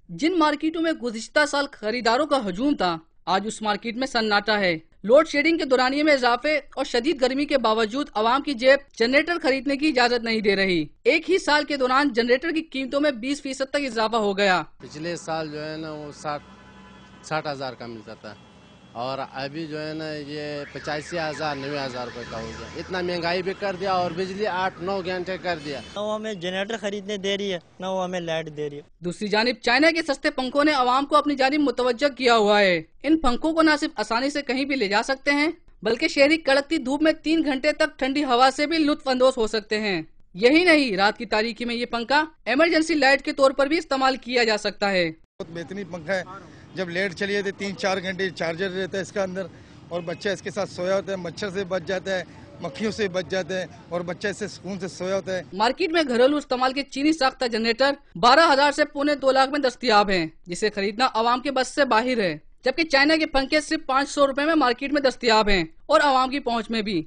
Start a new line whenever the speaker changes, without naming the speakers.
جن مارکیٹوں میں گزشتہ سال خریداروں کا ہجوم تھا، آج اس مارکیٹ میں سناٹا ہے۔ لوڈ شیڈنگ کے دورانیے میں اضافے اور شدید گرمی کے باوجود عوام کی جیب جنریٹر خریدنے کی اجازت نہیں دے رہی۔ ایک ہی سال کے دوران جنریٹر کی قیمتوں میں 20% تک اضافہ ہو گیا۔
پچھلے سال جو ہے نا وہ 60,000 کا ملتا تھا اور ابھی جو ہے نا یہ 85,000 90,000 روپے کا ہو گیا۔ اتنا مہنگائی بھی کر دیا اور بجلی 8-9 گھنٹے کر دیا۔
نہ وہ ہمیں جنریٹر خریدنے دے رہی ہے، نہ وہ ہمیں لائٹ دے رہی ہے۔
دوسری جانب چائنا کے سستے پنکھوں نے عوام کو اپنی جانب متوجہ کیا ہوا ہے۔ ان پنکھوں کو نہ صرف آسانی سے کہیں بھی لے جا سکتے ہیں بلکہ شہری کڑکتی دھوپ میں 3 گھنٹے تک ٹھنڈی ہوا سے بھی لطف اندوز ہو سکتے ہیں۔ یہی نہیں، رات کی تاریکی میں یہ پنکھا ایمرجنسی لائٹ کے طور پر بھی استعمال کیا جا سکتا ہے۔
بہت بہترین پنکھا ہے۔ جب لائٹ چلی جاتی 3-4 گھنٹے چارجر رہتا ہے اس کا اندر، اور بچہ اس کے ساتھ سویا ہوتا ہے، مچھر سے بچ جاتا ہے، مکھیوں سے بچ جاتا ہے اور بچہ اس سے سکون سے سویا ہوتا ہے۔
مارکیٹ میں گھریلو استعمال کے چینی ساختہ جنریٹر 12,000 سے 2.25 لاکھ میں دستیاب ہیں، جسے خریدنا عوام کے بس سے باہر ہے، جبکہ چائنا کے پنکھے صرف 500 روپے میں مارکیٹ میں دستیاب ہیں اور عوام کی پہنچ میں بھی۔